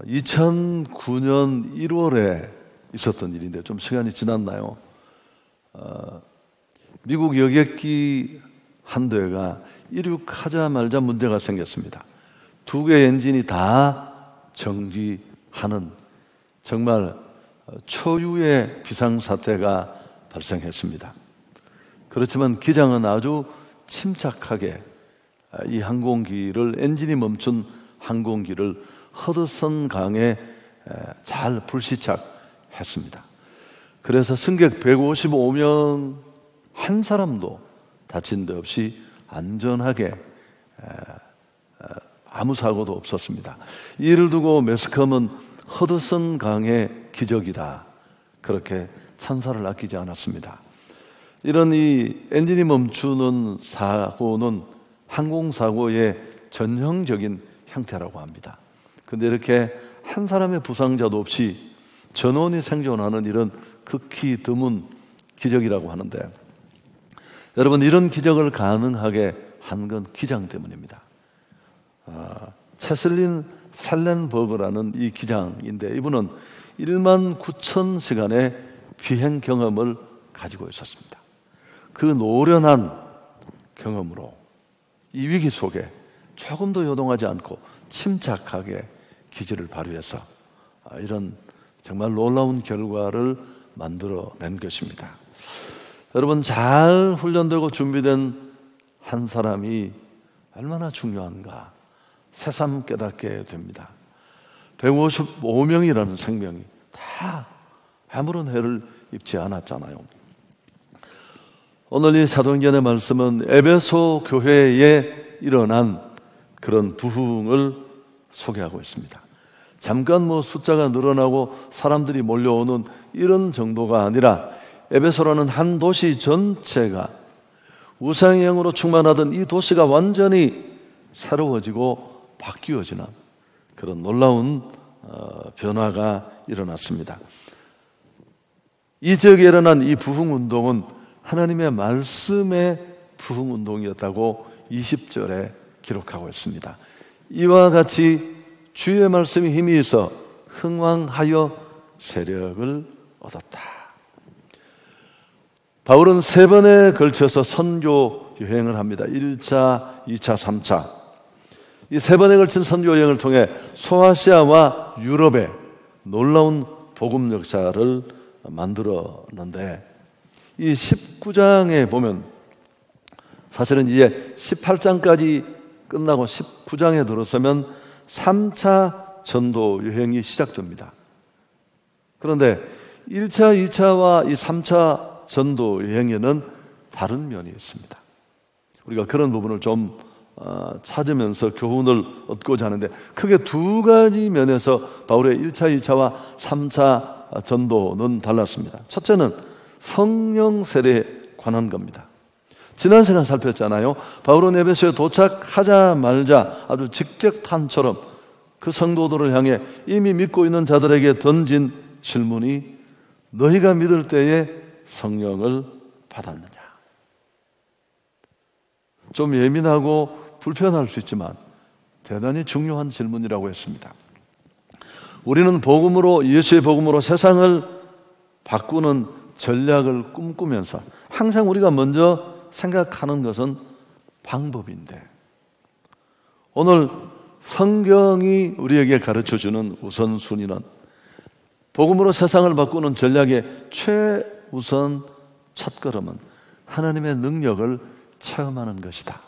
2009년 1월에 있었던 일인데 좀 시간이 지났나요? 미국 여객기 한 대가 이륙하자마자 문제가 생겼습니다. 2개의 엔진이 다 정지하는 정말 초유의 비상사태가 발생했습니다. 그렇지만 기장은 아주 침착하게 이 항공기를, 엔진이 멈춘 항공기를 허드슨 강에 잘 불시착했습니다. 그래서 승객 155명 한 사람도 다친 데 없이 안전하게 아무 사고도 없었습니다. 이를 두고 매스컴은 허드슨 강의 기적이다, 그렇게 찬사를 아끼지 않았습니다. 이런 이 엔진이 멈추는 사고는 항공사고의 전형적인 형태라고 합니다. 그런데 이렇게 한 사람의 부상자도 없이 전원이 생존하는 이런 극히 드문 기적이라고 하는데, 여러분, 이런 기적을 가능하게 한 건 기장 때문입니다. 체슬린 셀렌버그라는 이 기장인데, 이분은 1만 9천 시간의 비행 경험을 가지고 있었습니다. 그 노련한 경험으로 이 위기 속에 조금도 요동하지 않고 침착하게 기지를 발휘해서 이런 정말 놀라운 결과를 만들어낸 것입니다. 여러분, 잘 훈련되고 준비된 한 사람이 얼마나 중요한가 새삼 깨닫게 됩니다. 155명이라는 생명이 다 아무런 해를 입지 않았잖아요. 오늘 이 사도행전의 말씀은 에베소 교회에 일어난 그런 부흥을 소개하고 있습니다. 잠깐 숫자가 늘어나고 사람들이 몰려오는 이런 정도가 아니라 에베소라는 한 도시 전체가 우상의 영으로 충만하던 이 도시가 완전히 새로워지고 바뀌어지는 그런 놀라운 변화가 일어났습니다. 이 지역에 일어난 이 부흥운동은 하나님의 말씀의 부흥운동이었다고 20절에 기록하고 있습니다. 이와 같이 주의 말씀이 힘이 있어 흥왕하여 세력을 얻었다. 바울은 3번에 걸쳐서 선교 여행을 합니다. 1차, 2차, 3차. 이 3번에 걸친 선교 여행을 통해 소아시아와 유럽에 놀라운 복음 역사를 만들었는데, 이 19장에 보면 사실은 이제 18장까지 끝나고 19장에 들어서면 3차 전도 여행이 시작됩니다. 그런데 1차, 2차와 이 3차 전도 여행에는 다른 면이 있습니다. 우리가 그런 부분을 좀 찾으면서 교훈을 얻고자 하는데, 크게 2가지 면에서 바울의 1차, 2차와 3차 전도는 달랐습니다. 첫째는 성령 세례에 관한 겁니다. 지난 시간 살폈잖아요. 바울은 에베소에 도착하자마자 아주 직격탄처럼 그 성도들을 향해 이미 믿고 있는 자들에게 던진 질문이, 너희가 믿을 때에 성령을 받았느냐? 좀 예민하고 불편할 수 있지만 대단히 중요한 질문이라고 했습니다. 우리는 복음으로, 예수의 복음으로 세상을 바꾸는 전략을 꿈꾸면서 항상 우리가 먼저 생각하는 것은 방법인데, 오늘 성경이 우리에게 가르쳐주는 우선순위는 복음으로 세상을 바꾸는 전략의 최우선 첫걸음은 하나님의 능력을 체험하는 것이다.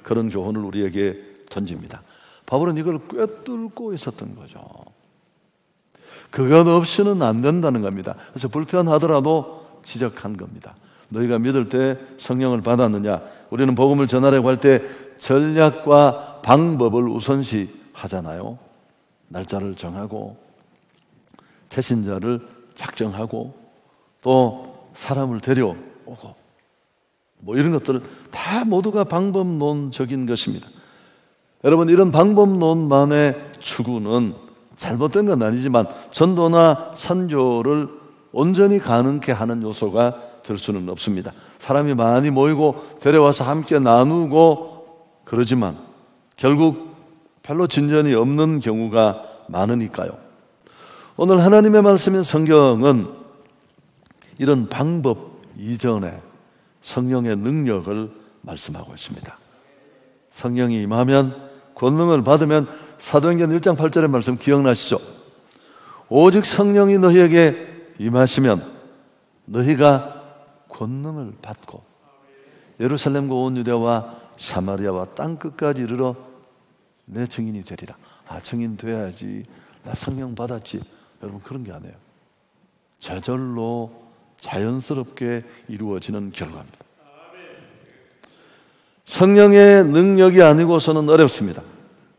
그런 교훈을 우리에게 던집니다. 바울은 이걸 꿰뚫고 있었던 거죠. 그것 없이는 안 된다는 겁니다. 그래서 불편하더라도 지적한 겁니다. 너희가 믿을 때 성령을 받았느냐? 우리는 복음을 전하려고 할 때 전략과 방법을 우선시 하잖아요. 날짜를 정하고 태신자를 작정하고 또 사람을 데려오고 이런 것들 다 모두가 방법론적인 것입니다. 여러분, 이런 방법론만의 추구는 잘못된 건 아니지만 전도나 선교를 온전히 가능케 하는 요소가 될 수는 없습니다. 사람이 많이 모이고 데려와서 함께 나누고 그러지만 결국 별로 진전이 없는 경우가 많으니까요. 오늘 하나님의 말씀인 성경은 이런 방법 이전에 성령의 능력을 말씀하고 있습니다. 성령이 임하면, 권능을 받으면, 사도행전 1장 8절의 말씀 기억나시죠? 오직 성령이 너희에게 임하시면 너희가 권능을 받고 예루살렘과 온 유대와 사마리아와 땅끝까지 이르러 내 증인이 되리라. 증인 돼야지, 나 성령 받았지. 여러분, 그런 게 아니에요. 저절로 자연스럽게 이루어지는 결과입니다. 성령의 능력이 아니고서는 어렵습니다.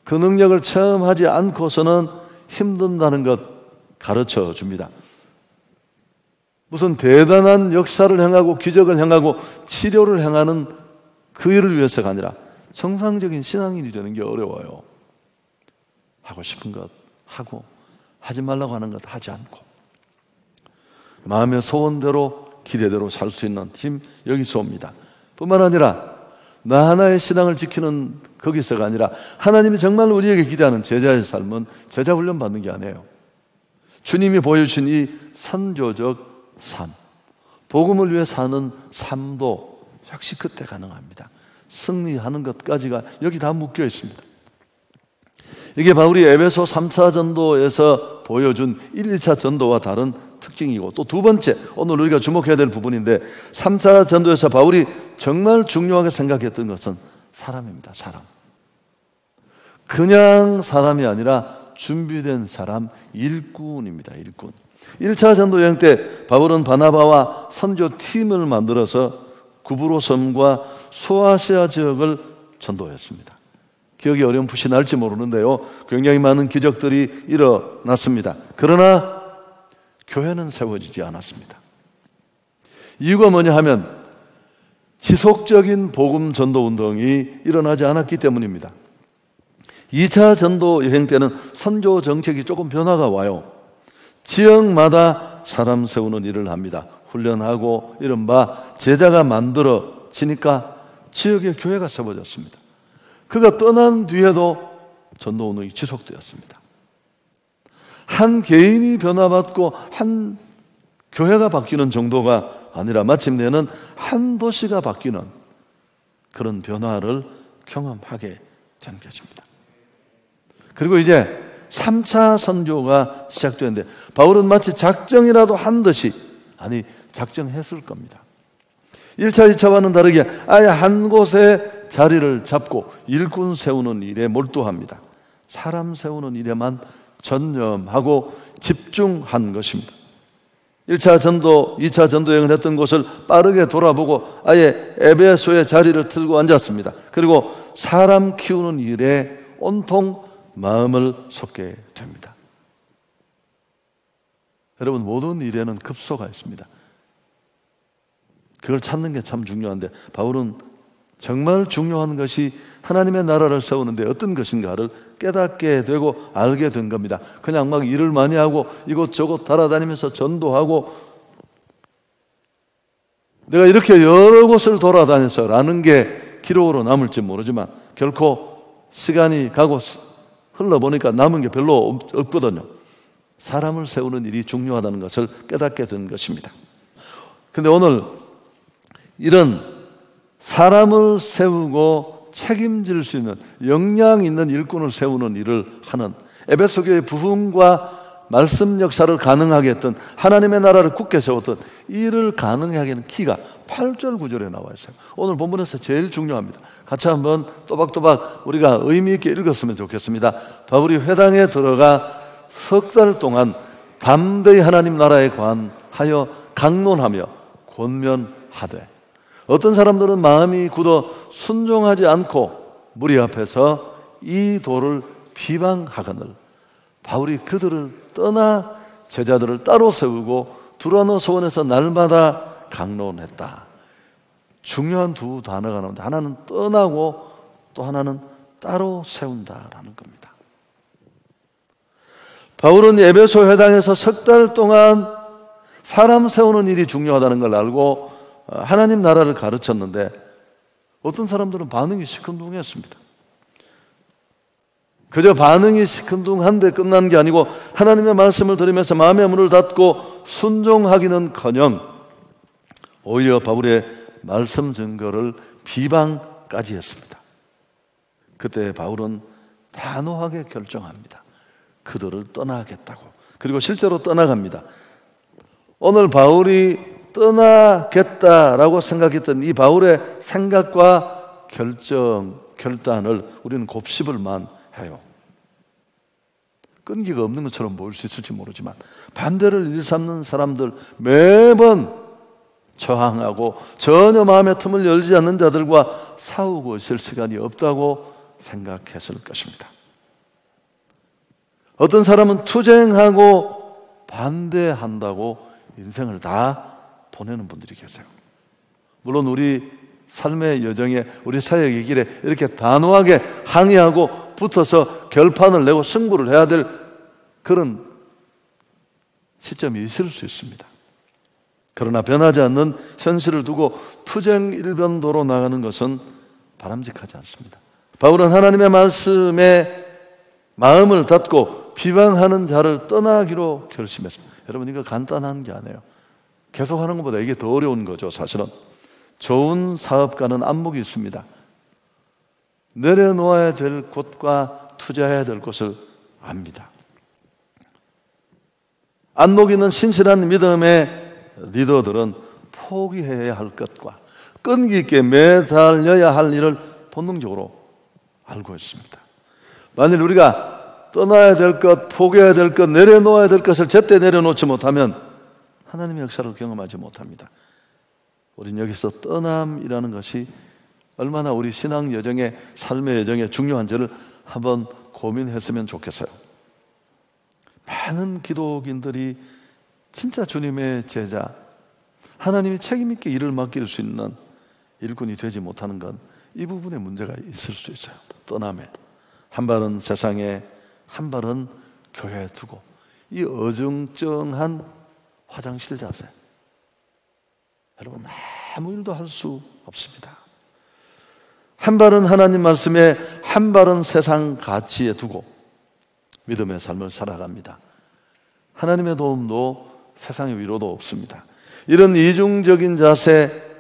그 능력을 체험하지 않고서는 힘든다는 것 가르쳐 줍니다. 무슨 대단한 역사를 행하고 기적을 행하고 치료를 행하는 그 일을 위해서가 아니라 정상적인 신앙인이 되는 게 어려워요. 하고 싶은 것 하고, 하지 말라고 하는 것 하지 않고, 마음의 소원대로 기대대로 살 수 있는 힘, 여기서 옵니다. 뿐만 아니라 나 하나의 신앙을 지키는 거기서가 아니라 하나님이 정말 우리에게 기대하는 제자의 삶은 제자 훈련 받는 게 아니에요. 주님이 보여주신 이 선조적 삶, 복음을 위해 사는 삶도 역시 그때 가능합니다. 승리하는 것까지가 여기 다 묶여 있습니다. 이게 바울이 에베소 3차 전도에서 보여준 1, 2차 전도와 다른 특징이고, 또 두 번째, 오늘 우리가 주목해야 될 부분인데, 3차 전도에서 바울이 정말 중요하게 생각했던 것은 사람입니다. 사람. 그냥 사람이 아니라 준비된 사람, 일꾼입니다. 일꾼. 1차 전도 여행 때 바울은 바나바와 선교 팀을 만들어서 구브로 섬과 소아시아 지역을 전도했습니다. 기억이 어렴풋이 날지 모르는데요, 굉장히 많은 기적들이 일어났습니다. 그러나 교회는 세워지지 않았습니다. 이유가 뭐냐 하면 지속적인 복음 전도 운동이 일어나지 않았기 때문입니다. 2차 전도 여행 때는 선교 정책이 조금 변화가 와요. 지역마다 사람 세우는 일을 합니다. 훈련하고 이른바 제자가 만들어지니까 지역에 교회가 세워졌습니다. 그가 떠난 뒤에도 전도 운동이 지속되었습니다. 한 개인이 변화받고 한 교회가 바뀌는 정도가 아니라 마침내는 한 도시가 바뀌는 그런 변화를 경험하게 된 것입니다. 그리고 이제 3차 선교가 시작되는데 바울은 마치 작정이라도 한 듯이, 아니 작정했을 겁니다. 1차, 2차와는 다르게 아예 한 곳에 자리를 잡고 일꾼 세우는 일에 몰두합니다. 사람 세우는 일에만 전념하고 집중한 것입니다. 1차 전도, 2차 전도 여행을 했던 곳을 빠르게 돌아보고 아예 에베소에 자리를 틀고 앉았습니다. 그리고 사람 키우는 일에 온통 마음을 쏟게 됩니다. 여러분, 모든 일에는 급소가 있습니다. 그걸 찾는 게 참 중요한데 바울은 정말 중요한 것이 하나님의 나라를 세우는데 어떤 것인가를 깨닫게 되고 알게 된 겁니다. 그냥 막 일을 많이 하고 이곳저곳 돌아다니면서 전도하고 내가 이렇게 여러 곳을 돌아다녀서 라는 게 기록으로 남을지 모르지만 결코 시간이 가고 흘러보니까 남은 게 별로 없거든요. 사람을 세우는 일이 중요하다는 것을 깨닫게 된 것입니다. 근데 오늘 이런 사람을 세우고 책임질 수 있는 역량 있는 일꾼을 세우는 일을 하는 에베소 교회의 부흥과 말씀 역사를 가능하게 했던, 하나님의 나라를 굳게 세웠던 일을 가능하게 하는 키가 8절 9절에 나와 있어요. 오늘 본문에서 제일 중요합니다. 같이 한번 또박또박 우리가 의미 있게 읽었으면 좋겠습니다. 바울이 회당에 들어가 석 달 동안 담대히 하나님 나라에 관하여 강론하며 권면하되, 어떤 사람들은 마음이 굳어 순종하지 않고 무리 앞에서 이 도를 비방하거늘 바울이 그들을 떠나 제자들을 따로 세우고 두라노 소원에서 날마다 강론했다. 중요한 두 단어가 나오는데 하나는 떠나고 또 하나는 따로 세운다라는 겁니다. 바울은 에베소 회당에서 석 달 동안 사람 세우는 일이 중요하다는 걸 알고 하나님 나라를 가르쳤는데 어떤 사람들은 반응이 시큰둥했습니다. 그저 반응이 시큰둥한데 끝난 게 아니고 하나님의 말씀을 들으면서 마음의 문을 닫고 순종하기는커녕 오히려 바울의 말씀 증거를 비방까지 했습니다. 그때 바울은 단호하게 결정합니다. 그들을 떠나겠다고. 그리고 실제로 떠나갑니다. 오늘 바울이 떠나겠다라고 생각했던 이 바울의 생각과 결단을 우리는 곱씹을만 해요. 끈기가 없는 것처럼 보일 수 있을지 모르지만 반대를 일삼는 사람들, 매번 저항하고 전혀 마음의 틈을 열지 않는 자들과 싸우고 있을 시간이 없다고 생각했을 것입니다. 어떤 사람은 투쟁하고 반대한다고 인생을 다 보내는 분들이 계세요. 물론 우리 삶의 여정에, 우리 사역의 길에 이렇게 단호하게 항의하고 붙어서 결판을 내고 승부를 해야 될 그런 시점이 있을 수 있습니다. 그러나 변하지 않는 현실을 두고 투쟁 일변도로 나가는 것은 바람직하지 않습니다. 바울은 하나님의 말씀에 마음을 닫고 비방하는 자를 떠나기로 결심했습니다. 여러분, 이거 간단한 게 아니에요. 계속하는 것보다 이게 더 어려운 거죠. 사실은 좋은 사업가는 안목이 있습니다. 내려놓아야 될 곳과 투자해야 될 곳을 압니다. 안목 있는 신실한 믿음의 리더들은 포기해야 할 것과 끈기 있게 매달려야 할 일을 본능적으로 알고 있습니다. 만일 우리가 떠나야 될 것, 포기해야 될 것, 내려놓아야 될 것을 제때 내려놓지 못하면 하나님의 역사를 경험하지 못합니다. 우린 여기서 떠남이라는 것이 얼마나 우리 신앙 여정에, 삶의 여정에 중요한지를 한번 고민했으면 좋겠어요. 많은 기독인들이 진짜 주님의 제자, 하나님이 책임있게 일을 맡길 수 있는 일꾼이 되지 못하는 건 이 부분에 문제가 있을 수 있어요. 떠남에 한 발은 세상에, 한 발은 교회에 두고 이 어정쩡한 화장실 자세, 여러분 아무 일도 할 수 없습니다. 한 발은 하나님 말씀에, 한 발은 세상 가치에 두고 믿음의 삶을 살아갑니다. 하나님의 도움도 세상의 위로도 없습니다. 이런 이중적인 자세,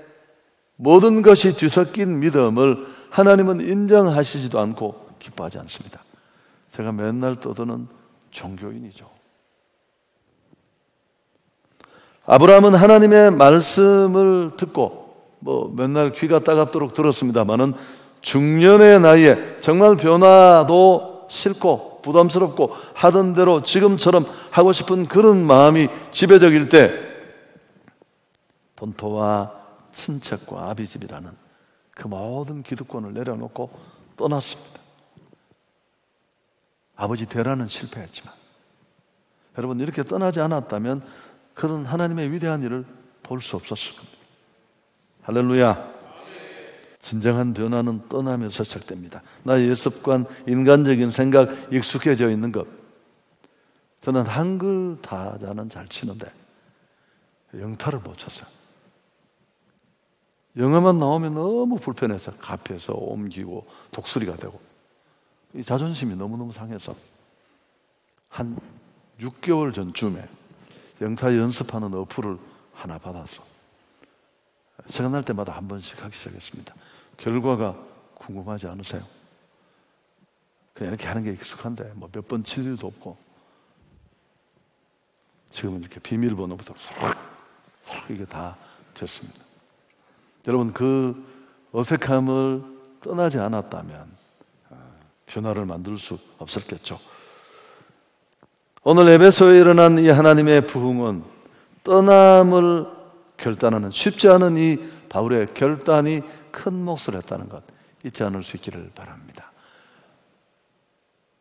모든 것이 뒤섞인 믿음을 하나님은 인정하시지도 않고 기뻐하지 않습니다. 제가 맨날 떠드는 종교인이죠. 아브라함은 하나님의 말씀을 듣고 맨날 귀가 따갑도록 들었습니다마는 중년의 나이에 정말 변화도 싫고 부담스럽고 하던 대로 지금처럼 하고 싶은 그런 마음이 지배적일 때 본토와 친척과 아비집이라는 그 모든 기득권을 내려놓고 떠났습니다. 아버지 대라는 실패했지만 여러분, 이렇게 떠나지 않았다면 그는 하나님의 위대한 일을 볼 수 없었을 겁니다. 할렐루야. 진정한 변화는 떠나면서 시작됩니다. 나의 예습관, 인간적인 생각, 익숙해져 있는 것. 저는 한글 타자는 잘 치는데 영타를 못 쳤어요. 영어만 나오면 너무 불편해서 카피해서 옮기고 독수리가 되고, 이 자존심이 너무너무 상해서 한 6개월 전쯤에 영타 연습하는 어플을 하나 받아서 시간 날 때마다 한 번씩 하기 시작했습니다. 결과가 궁금하지 않으세요? 그냥 이렇게 하는 게 익숙한데 몇 번 칠 일도 없고, 지금은 이렇게 비밀번호부터 훅 이게 다 됐습니다. 여러분, 그 어색함을 떠나지 않았다면 변화를 만들 수 없었겠죠. 오늘 에베소에 일어난 이 하나님의 부흥은 떠남을 결단하는, 쉽지 않은 이 바울의 결단이 큰 몫을 했다는 것 잊지 않을 수 있기를 바랍니다.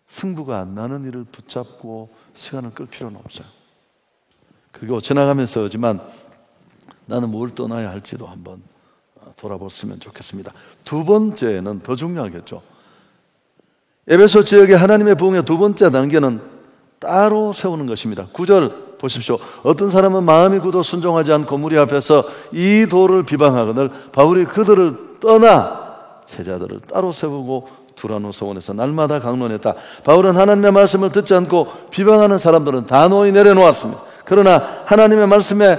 승부가 안 나는 일을 붙잡고 시간을 끌 필요는 없어요. 그리고 지나가면서지만 나는 뭘 떠나야 할지도 한번 돌아봤으면 좋겠습니다. 두 번째는 더 중요하겠죠. 에베소 지역의 하나님의 부흥의 두 번째 단계는 따로 세우는 것입니다. 9절 보십시오. 어떤 사람은 마음이 굳어 순종하지 않고 무리 앞에서 이 도를 비방하거늘 바울이 그들을 떠나 제자들을 따로 세우고 두라노 서원에서 날마다 강론했다. 바울은 하나님의 말씀을 듣지 않고 비방하는 사람들은 단호히 내려놓았습니다. 그러나 하나님의 말씀에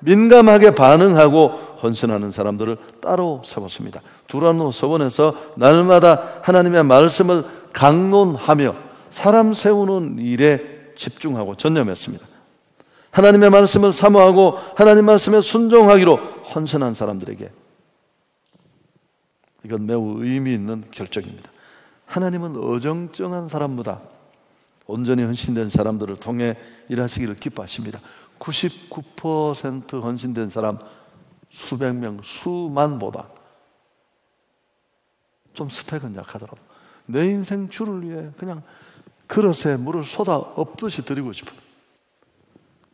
민감하게 반응하고 헌신하는 사람들을 따로 세웠습니다. 두라노 서원에서 날마다 하나님의 말씀을 강론하며 사람 세우는 일에 집중하고 전념했습니다. 하나님의 말씀을 사모하고 하나님 말씀에 순종하기로 헌신한 사람들에게 이건 매우 의미 있는 결정입니다. 하나님은 어정쩡한 사람보다 온전히 헌신된 사람들을 통해 일하시기를 기뻐하십니다. 99% 헌신된 사람 수백 명, 수만보다 좀 스펙은 약하더라도 내 인생 주를 위해 그냥 그릇에 물을 쏟아 엎듯이 드리고 싶은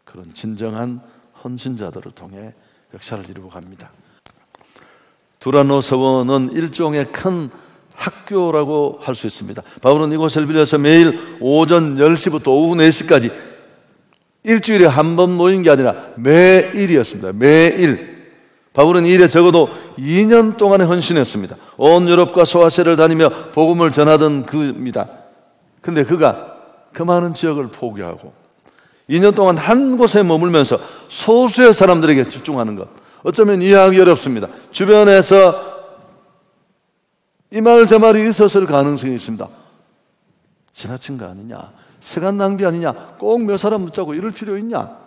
그런 진정한 헌신자들을 통해 역사를 이루고 갑니다. 두라노 서원은 일종의 큰 학교라고 할 수 있습니다. 바울은 이곳을 빌려서 매일 오전 10시부터 오후 4시까지 일주일에 한 번 모인 게 아니라 매일이었습니다. 매일. 바울은 이 일에 적어도 2년 동안에 헌신했습니다. 온 유럽과 소아시아를 다니며 복음을 전하던 그입니다. 근데 그가 그 많은 지역을 포기하고 2년 동안 한 곳에 머물면서 소수의 사람들에게 집중하는 것, 어쩌면 이해하기 어렵습니다. 주변에서 이 말 저 말이 있었을 가능성이 있습니다. 지나친 거 아니냐, 시간 낭비 아니냐, 꼭 몇 사람 붙잡고 이럴 필요 있냐.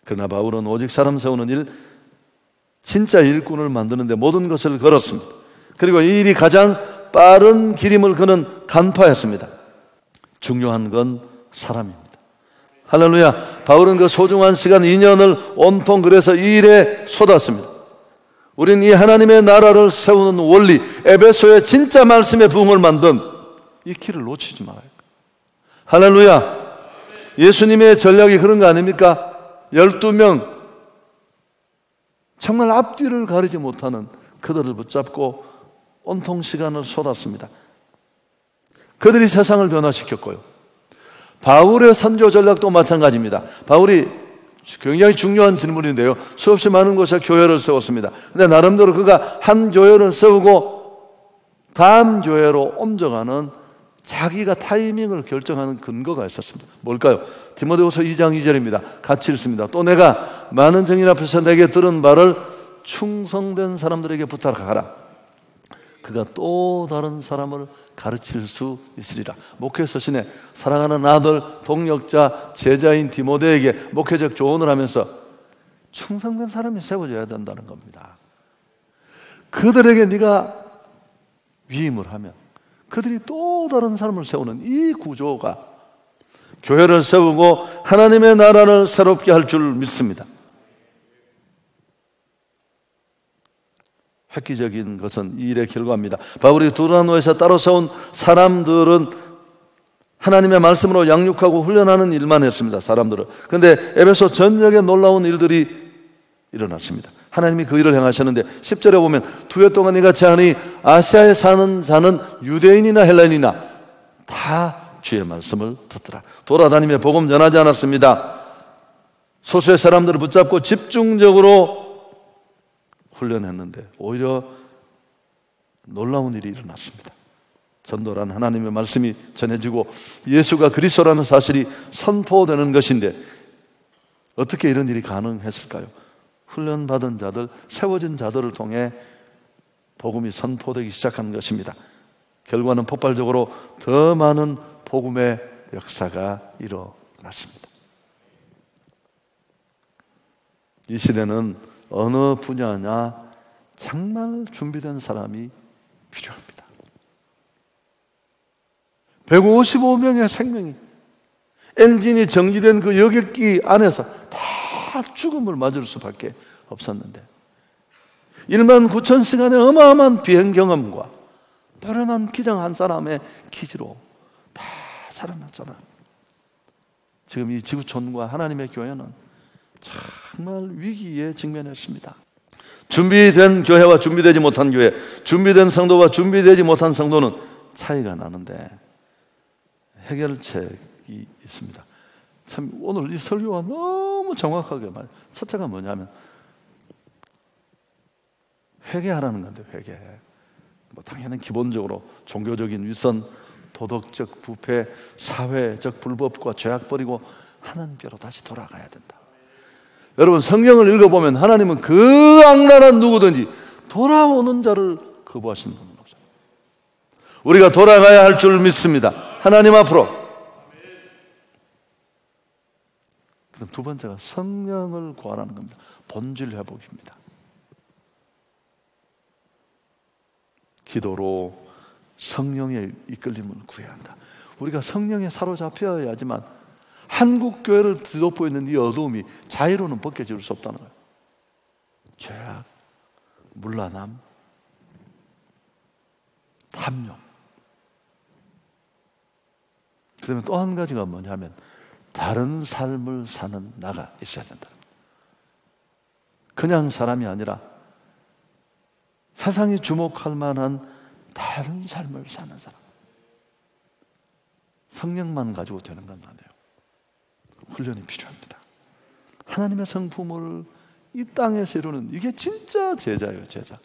그러나 바울은 오직 사람 세우는 일, 진짜 일꾼을 만드는데 모든 것을 걸었습니다. 그리고 이 일이 가장 빠른 길임을 그는 간파했습니다. 중요한 건 사람입니다. 할렐루야. 바울은 그 소중한 시간 2년을 온통 그래서 이 일에 쏟았습니다. 우린 이 하나님의 나라를 세우는 원리, 에베소의 진짜 말씀의 부흥을 만든 이 길을 놓치지 말아요. 할렐루야. 예수님의 전략이 그런 거 아닙니까? 12명 정말 앞뒤를 가리지 못하는 그들을 붙잡고 온통 시간을 쏟았습니다. 그들이 세상을 변화시켰고요. 바울의 선교 전략도 마찬가지입니다. 바울이 굉장히 중요한 질문인데요, 수없이 많은 곳에 교회를 세웠습니다. 근데 나름대로 그가 한 교회를 세우고 다음 교회로 옮겨가는 자기가 타이밍을 결정하는 근거가 있었습니다. 뭘까요? 디모데후서 2장 2절입니다. 같이 읽습니다. 또 내가 많은 증인 앞에서 내게 들은 말을 충성된 사람들에게 부탁하라. 그가 또 다른 사람을 가르칠 수 있으리라. 목회 서신에 사랑하는 아들, 동역자, 제자인 디모데에게 목회적 조언을 하면서 충성된 사람이 세워져야 된다는 겁니다. 그들에게 네가 위임을 하면 그들이 또 다른 사람을 세우는 이 구조가 교회를 세우고 하나님의 나라를 새롭게 할 줄 믿습니다. 획기적인 것은 이 일의 결과입니다. 바울이 두라노에서 따로 세운 사람들은 하나님의 말씀으로 양육하고 훈련하는 일만 했습니다. 사람들은. 그런데 에베소 전역에 놀라운 일들이 일어났습니다. 하나님이 그 일을 행하셨는데 10절에 보면 두 해 동안 이같이 하니 아시아에 사는 자는 유대인이나 헬라인이나 다 주의 말씀을 듣더라. 돌아다니며 복음 전하지 않았습니다. 소수의 사람들을 붙잡고 집중적으로 훈련했는데 오히려 놀라운 일이 일어났습니다. 전도란 하나님의 말씀이 전해지고 예수가 그리스도라는 사실이 선포되는 것인데 어떻게 이런 일이 가능했을까요? 훈련받은 자들, 세워진 자들을 통해 복음이 선포되기 시작한 것입니다. 결과는 폭발적으로 더 많은 복음의 역사가 일어났습니다. 이 시대는 어느 분야냐 정말 준비된 사람이 필요합니다. 155명의 생명이 엔진이 정지된 그 여객기 안에서 다 죽음을 맞을 수밖에 없었는데 19,000시간의 어마어마한 비행 경험과 뼈련한 기장 한 사람의 기지로 다 살아났잖아요. 지금 이 지구촌과 하나님의 교회는 정말 위기에 직면했습니다. 준비된 교회와 준비되지 못한 교회, 준비된 성도와 준비되지 못한 성도는 차이가 나는데 해결책이 있습니다. 참 오늘 이 설교가 너무 정확하게 말해요. 첫째가 뭐냐면 회개하라는 건데 회개. 당연히 기본적으로 종교적인 위선, 도덕적 부패, 사회적 불법과 죄악 버리고 하나님께로 다시 돌아가야 된다. 여러분, 성경을 읽어보면 하나님은 그 악랄한 누구든지 돌아오는 자를 거부하시는 분은 없어요. 우리가 돌아가야 할 줄 믿습니다. 하나님 앞으로. 그다음 두 번째가 성령을 구하라는 겁니다. 본질 회복입니다. 기도로 성령의 이끌림을 구해야 한다. 우리가 성령에 사로잡혀야 하지만 한국 교회를 뒤덮고 있는 이 어두움이 자유로는 벗겨질 수 없다는 거예요. 죄악, 문란함, 탐욕. 그다음에 또 한 가지가 뭐냐면 다른 삶을 사는 나가 있어야 된다. 그냥 사람이 아니라 세상이 주목할 만한 다른 삶을 사는 사람. 성령만 가지고 되는 건 아니에요. 훈련이 필요합니다. 하나님의 성품을 이 땅에서 이루는 이게 진짜 제자예요, 제자.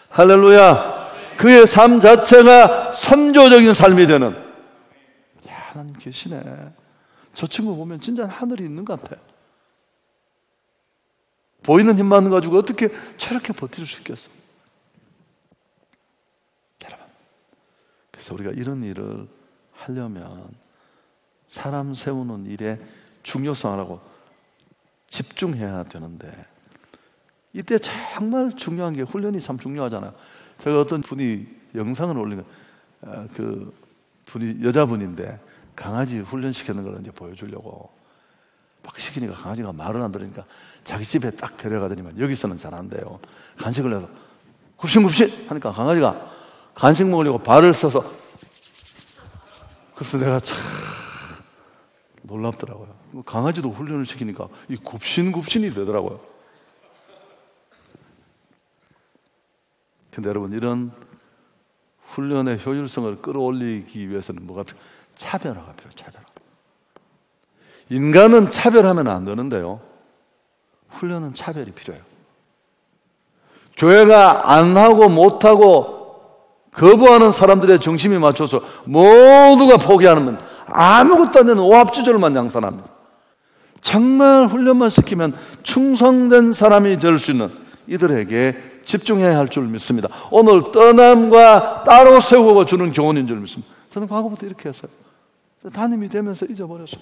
할렐루야. 그의 삶 자체가 선조적인 삶이 되는. 야, 하나님 계시네. 저 친구 보면 진짜 하늘이 있는 것 같아요. 보이는 힘만 가지고 어떻게 저렇게 버틸 수 있겠어? 여러분, 그래서 우리가 이런 일을 하려면 사람 세우는 일에 중요성하고 집중해야 되는데, 이때 정말 중요한 게 훈련이 참 중요하잖아요. 제가 어떤 분이 영상을 올린 그 분이 여자분인데 강아지 훈련시키는 걸 이제 보여주려고 막 시키니까 강아지가 말을 안 들으니까 자기 집에 딱 데려가더니만 여기서는 잘 안 돼요. 간식을 내서 굽신굽신 하니까 강아지가 간식 먹으려고 발을 써서, 그래서 내가 참 놀랍더라고요. 강아지도 훈련을 시키니까 이 굽신굽신이 되더라고요. 근데 여러분, 이런 훈련의 효율성을 끌어올리기 위해서는 뭐가 필요해요? 차별화가 필요해요. 차별화. 인간은 차별하면 안 되는데요, 훈련은 차별이 필요해요. 교회가 안 하고 못 하고 거부하는 사람들의 중심이 맞춰서 모두가 포기하면 아무것도 안 되는 오합지졸만 양산합니다. 정말 훈련만 시키면 충성된 사람이 될 수 있는 이들에게 집중해야 할 줄 믿습니다. 오늘 떠남과 따로 세우고 주는 교훈인 줄 믿습니다. 저는 과거부터 이렇게 했어요. 담임이 되면서 잊어버렸어요.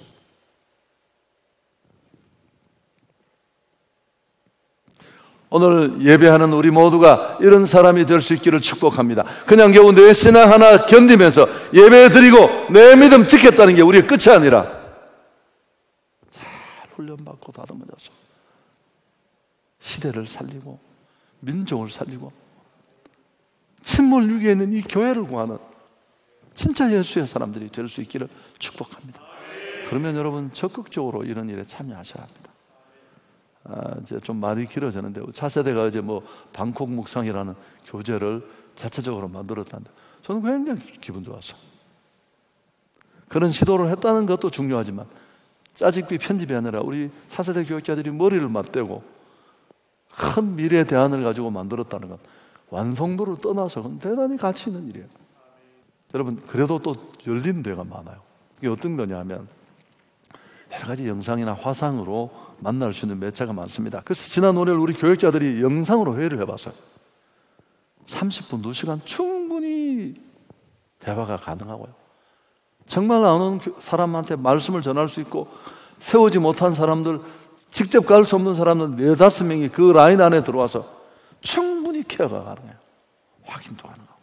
오늘 예배하는 우리 모두가 이런 사람이 될 수 있기를 축복합니다. 그냥 겨우 내 신앙 하나 견디면서 예배 드리고 내 믿음 지켰다는 게 우리의 끝이 아니라 잘 훈련받고 다듬어져서 시대를 살리고 민족을 살리고 침몰 위기에 있는 이 교회를 구하는 진짜 예수의 사람들이 될 수 있기를 축복합니다. 그러면 여러분 적극적으로 이런 일에 참여하셔야 합니다. 이제 좀 말이 길어졌는데, 차세대가 어제 방콕 묵상이라는 교재를 자체적으로 만들었다는데 저는 굉장히 기분 좋았어요. 그런 시도를 했다는 것도 중요하지만 짜집기 편집이 아니라 우리 차세대 교육자들이 머리를 맞대고 큰 미래 대안을 가지고 만들었다는 것, 완성도를 떠나서 대단히 가치 있는 일이에요. 여러분, 그래도 또 열린 데가 많아요. 이게 어떤 거냐면 여러 가지 영상이나 화상으로 만날 수 있는 매체가 많습니다. 그래서 지난 월요일 우리 교육자들이 영상으로 회의를 해봤어요. 30분, 2시간 충분히 대화가 가능하고요. 정말 안 오는 사람한테 말씀을 전할 수 있고, 세우지 못한 사람들, 직접 갈 수 없는 사람들 4-5명이 그 라인 안에 들어와서 충분히 케어가 가능해요. 확인도 가능하고.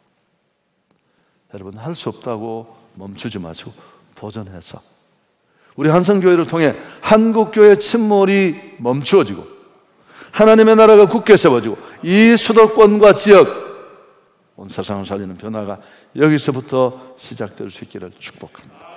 여러분, 할 수 없다고 멈추지 마시고 도전해서 우리 한성교회를 통해 한국교회 침몰이 멈추어지고 하나님의 나라가 굳게 세워지고 이 수도권과 지역, 온 세상을 살리는 변화가 여기서부터 시작될 수 있기를 축복합니다.